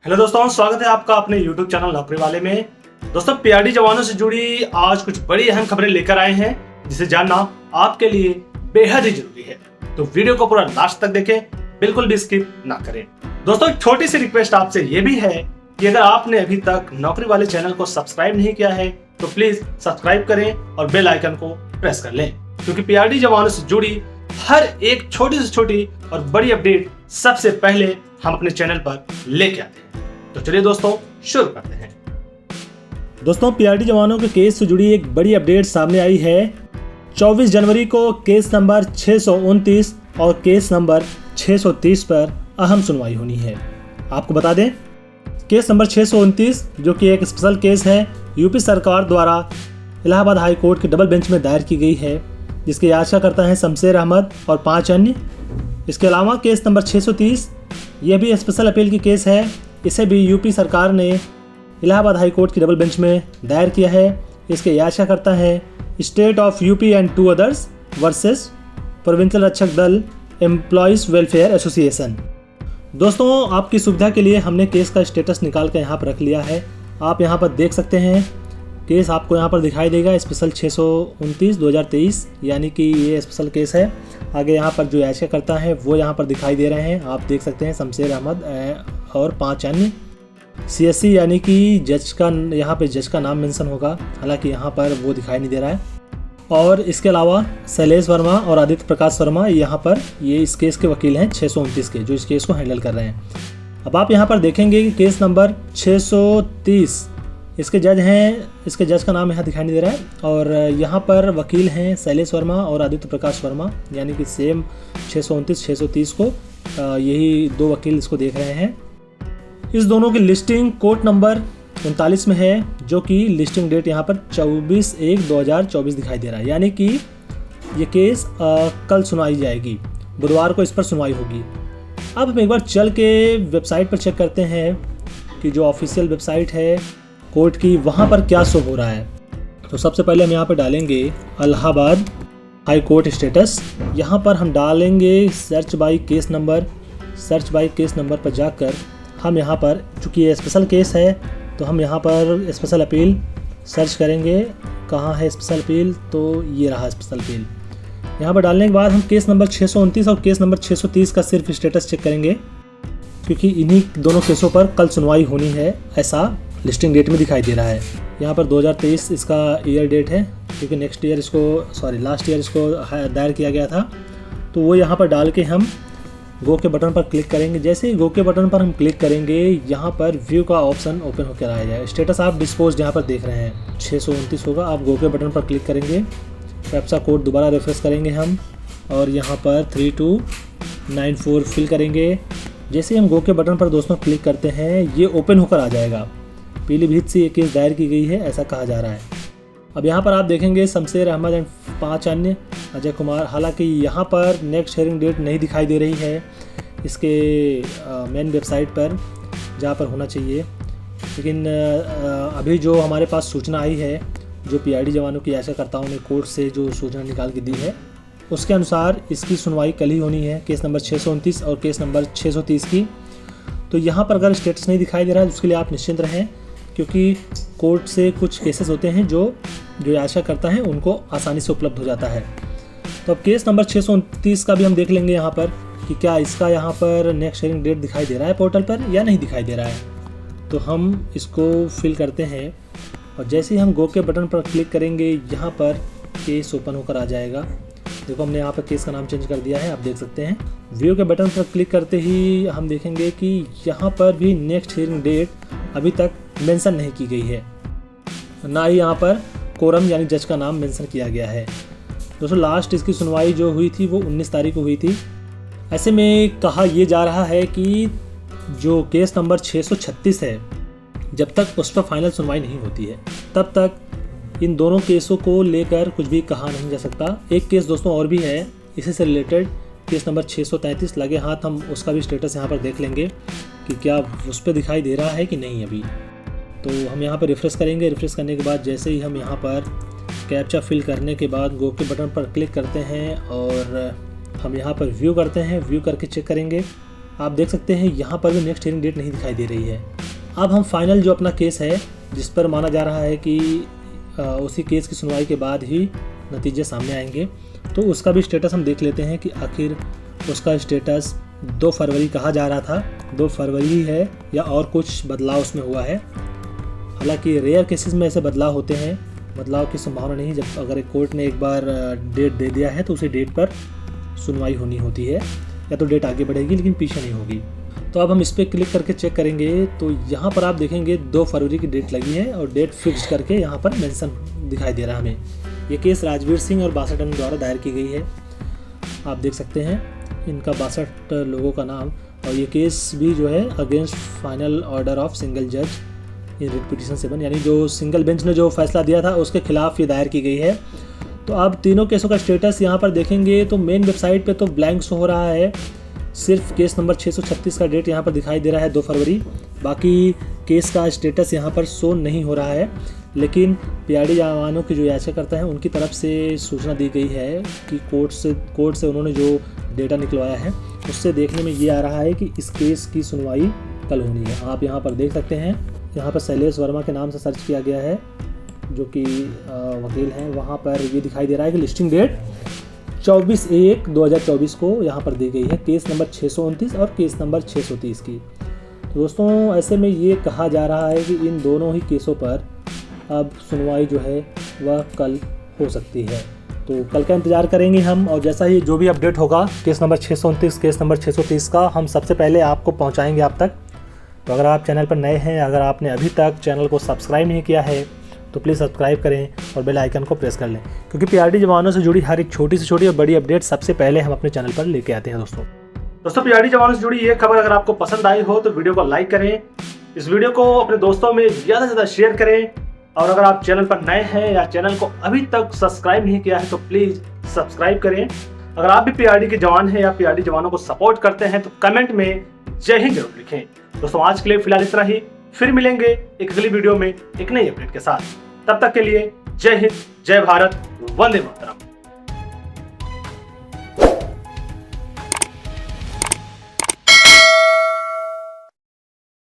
Hello दोस्तों, स्वागत है आपका अपने YouTube चैनल नौकरी वाले में। दोस्तों, पीआरडी जवानों से जुड़ी आज कुछ बड़ी अहम खबरें लेकर आए हैं जिसे जानना आपके लिए बेहद ही जरूरी है। तो वीडियो को पूरा लास्ट तक देखें, बिल्कुल भी स्किप ना करें। दोस्तों, एक छोटी सी रिक्वेस्ट आपसे ये भी है कि अगर आपने अभी तक नौकरी वाले चैनल को सब्सक्राइब नहीं किया है तो प्लीज सब्सक्राइब करें और बेल आइकन को प्रेस कर लें, क्योंकि पीआरडी जवानों से जुड़ी हर एक छोटी से छोटी और बड़ी अपडेट सबसे पहले हम अपने चैनल पर लेके आते हैं। तो चलिए दोस्तों, शुरू करते हैं। दोस्तों, पीआरडी जवानों के केस से जुड़ी एक बड़ी अपडेट सामने आई है। 24 जनवरी को केस नंबर 629 और केस नंबर 630 पर अहम सुनवाई होनी है। आपको बता दें, केस नंबर 629 जो कि एक स्पेशल केस है, यूपी सरकार द्वारा इलाहाबाद हाई कोर्ट के डबल बेंच में दायर की गई है, जिसके याचिकाकर्ता हैं शमशेर अहमद और 5 अन्य। इसके अलावा केस नंबर 630 यह भी स्पेशल अपील की केस है। इसे भी यूपी सरकार ने इलाहाबाद हाई कोर्ट की डबल बेंच में दायर किया है। इसके याचिकाकर्ता हैं state of UP and 2 others versus provincial रक्षक दल एम्प्लॉयज़ वेलफेयर एसोसिएशन। दोस्तों, आपकी सुविधा के लिए हमने केस का स्टेटस निकाल कर यहाँ पर रख लिया है। आप यहाँ पर देख सकते हैं, केस आपको यहाँ पर दिखाई देगा, स्पेशल 629/2023, यानी कि ये स्पेशल केस है। आगे यहाँ पर जो याचिकाकर्ता हैं वो यहाँ पर दिखाई दे रहे हैं, आप देख सकते हैं, शमशेर अहमद और 5 अन्य। CSC यानी कि जज का, यहाँ पे जज का नाम मेंशन होगा, हालांकि यहाँ पर वो दिखाई नहीं दे रहा है। और इसके अलावा शैलेश वर्मा और आदित्य प्रकाश वर्मा यहाँ पर ये इस केस के वकील हैं 629 के, जो इस केस को हैंडल कर रहे हैं। अब आप यहाँ पर देखेंगे कि केस नंबर 630 इसके जज हैं, इसके जज का नाम यहाँ दिखाई नहीं दे रहा है, और यहाँ पर वकील हैं शैलेश वर्मा और आदित्य प्रकाश वर्मा, यानी कि सेम 629 630 को यही 2 वकील इसको देख रहे हैं। इस दोनों की लिस्टिंग कोर्ट नंबर 39 में है, जो कि लिस्टिंग डेट यहाँ पर 24/1/2024 दिखाई दे रहा है, यानी कि ये केस कल सुनाई जाएगी, बुधवार को इस पर सुनवाई होगी। अब हम एक बार चल के वेबसाइट पर चेक करते हैं कि जो ऑफिशियल वेबसाइट है कोर्ट की, वहाँ पर क्या शो हो रहा है। तो सबसे पहले हम यहाँ पर डालेंगे इलाहाबाद हाई कोर्ट स्टेटस। यहाँ पर हम डालेंगे सर्च बाई केस नंबर पर जाकर हम यहाँ पर, चूँकि ये स्पेशल केस है तो हम यहाँ पर स्पेशल अपील सर्च करेंगे। कहाँ है स्पेशल अपील? तो ये रहा स्पेशल अपील। यहाँ पर डालने के बाद हम केस नंबर 629 और केस नंबर 630 का सिर्फ स्टेटस चेक करेंगे, क्योंकि इन्हीं दोनों केसों पर कल सुनवाई होनी है, ऐसा लिस्टिंग डेट में दिखाई दे रहा है। यहाँ पर 2023 इसका ईयर डेट है, क्योंकि लास्ट ईयर इसको दायर किया गया था। तो वो यहाँ पर डाल के हम गो के बटन पर क्लिक करेंगे। जैसे ही गो के बटन पर हम क्लिक करेंगे, यहाँ पर व्यू का ऑप्शन ओपन होकर आ जाएगा। स्टेटस आप डिस्पोज यहाँ पर देख रहे हैं 629 होगा। आप गो के बटन पर क्लिक करेंगे, कैप्चा कोड दोबारा रिफ्रेश करेंगे हम, और यहाँ पर 3294 फिल करेंगे। जैसे ही हम गो के बटन पर दोस्तों क्लिक करते हैं, ये ओपन होकर आ जाएगा। पीलीभीत से ये केस दायर की गई है, ऐसा कहा जा रहा है। अब यहाँ पर आप देखेंगे शमशेर अहमद एंड 5 अन्य, अजय कुमार। हालांकि यहाँ पर नेक्स्ट हियरिंग डेट नहीं दिखाई दे रही है इसके मेन वेबसाइट पर, जहाँ पर होना चाहिए। लेकिन अभी जो हमारे पास सूचना आई है, जो पीआरडी जवानों की याचिकाकर्ताओं ने कोर्ट से जो सूचना निकाल के दी है, उसके अनुसार इसकी सुनवाई कल ही होनी है, केस नंबर 629 और केस नंबर 630 की। तो यहाँ पर अगर स्टेटस नहीं दिखाई दे रहा है, उसके लिए आप निश्चिंत रहें, क्योंकि कोर्ट से कुछ केसेस होते हैं जो याचिकाकर्ता हैं उनको आसानी से उपलब्ध हो जाता है। तो अब केस नंबर 629 का भी हम देख लेंगे यहाँ पर कि क्या इसका यहाँ पर नेक्स्ट हियरिंग डेट दिखाई दे रहा है पोर्टल पर या नहीं दिखाई दे रहा है। तो हम इसको फिल करते हैं, और जैसे ही हम गो के बटन पर क्लिक करेंगे, यहाँ पर केस ओपन होकर आ जाएगा। देखो, हमने यहाँ पर केस का नाम चेंज कर दिया है, आप देख सकते हैं। व्यू के बटन पर क्लिक करते ही हम देखेंगे कि यहाँ पर भी नेक्स्ट हियरिंग डेट अभी तक मेंशन नहीं की गई है, ना ही यहाँ पर कोरम यानी जज का नाम मेंशन किया गया है। दोस्तों, लास्ट इसकी सुनवाई जो हुई थी वो 19 तारीख को हुई थी। ऐसे में कहा यह जा रहा है कि जो केस नंबर 636 है, जब तक उस पर फाइनल सुनवाई नहीं होती है, तब तक इन दोनों केसों को लेकर कुछ भी कहा नहीं जा सकता। एक केस दोस्तों और भी है इसी से रिलेटेड, केस नंबर 633 लगे हाथ। हम उसका भी स्टेटस यहाँ पर देख लेंगे कि क्या उस पर दिखाई दे रहा है कि नहीं अभी। तो हम यहाँ पर रिफ्रेश करेंगे। रिफ्रेश करने के बाद जैसे ही हम यहाँ पर कैप्चा फिल करने के बाद गो के बटन पर क्लिक करते हैं और हम यहाँ पर व्यू करते हैं, व्यू करके चेक करेंगे। आप देख सकते हैं यहाँ पर भी नेक्स्ट हियरिंग डेट नहीं दिखाई दे रही है। अब हम फाइनल जो अपना केस है, जिस पर माना जा रहा है कि उसी केस की सुनवाई के बाद ही नतीजे सामने आएंगे, तो उसका भी स्टेटस हम देख लेते हैं कि आखिर उसका स्टेटस 2 फरवरी कहा जा रहा था, 2 फरवरी है या और कुछ बदलाव उसमें हुआ है। हालांकि रेयर केसेस में ऐसे बदलाव होते हैं, बदलाव की संभावना नहीं। जब अगर एक कोर्ट ने एक बार डेट दे दिया है तो उसी डेट पर सुनवाई होनी होती है, या तो डेट आगे बढ़ेगी लेकिन पीछे नहीं होगी। तो अब हम इस पर क्लिक करके चेक करेंगे तो यहाँ पर आप देखेंगे 2 फरवरी की डेट लगी है और डेट फिक्स करके यहाँ पर मेंशन दिखाई दे रहा है हमें। ये केस राजवीर सिंह और 62 अन्य द्वारा दायर की गई है। आप देख सकते हैं इनका 62 लोगों का नाम, और ये केस भी जो है against final order of single जज इन रिट पिटीशन 7, यानी जो सिंगल बेंच ने जो फैसला दिया था उसके खिलाफ ये दायर की गई है। तो अब तीनों केसों का स्टेटस यहाँ पर देखेंगे तो मेन वेबसाइट पे तो ब्लैंक शो हो रहा है, सिर्फ केस नंबर 636 का डेट यहाँ पर दिखाई दे रहा है 2 फरवरी। बाकी केस का स्टेटस यहाँ पर शो नहीं हो रहा है, लेकिन पीआरडी जवानों की जो याचिकाकर्ता हैं उनकी तरफ से सूचना दी गई है कि कोर्ट से उन्होंने जो डेटा निकलवाया है उससे देखने में ये आ रहा है कि इस केस की सुनवाई कल होनी है। आप यहाँ पर देख सकते हैं, यहाँ पर शैलेश वर्मा के नाम से सर्च किया गया है जो कि वकील हैं। वहाँ पर ये दिखाई दे रहा है कि लिस्टिंग डेट 24/1/2024 को यहाँ पर दी गई है, केस नंबर 629 और केस नंबर 630 की। तो दोस्तों ऐसे में ये कहा जा रहा है कि इन दोनों ही केसों पर अब सुनवाई जो है वह कल हो सकती है। तो कल का इंतज़ार करेंगे हम, और जैसा ही जो भी अपडेट होगा केस नंबर 629, केस नंबर 630 का, हम सबसे पहले आपको पहुँचाएँगे आप तक। तो अगर आप चैनल पर नए हैं, अगर आपने अभी तक चैनल को सब्सक्राइब नहीं किया है तो प्लीज़ सब्सक्राइब करें और बेल आइकन को प्रेस कर लें, क्योंकि पीआरडी जवानों से जुड़ी हर एक छोटी से छोटी और बड़ी अपडेट सबसे पहले हम अपने चैनल पर लेके आते हैं। दोस्तों पीआरडी जवानों से जुड़ी ये खबर अगर आपको पसंद आई हो तो वीडियो को लाइक करें, इस वीडियो को अपने दोस्तों में ज़्यादा से ज़्यादा शेयर करें, और अगर आप चैनल पर नए हैं या चैनल को अभी तक सब्सक्राइब नहीं किया है तो प्लीज़ सब्सक्राइब करें। अगर आप भी पीआरडी के जवान हैं या पीआरडी जवानों को सपोर्ट करते हैं तो कमेंट में जय हिंद जरूर लिखें। दोस्तों आज के लिए फिलहाल इतना ही, फिर मिलेंगे एक अगली वीडियो में एक नई अपडेट के साथ। तब तक के लिए जय हिंद, जय भारत, वंदे मातरम।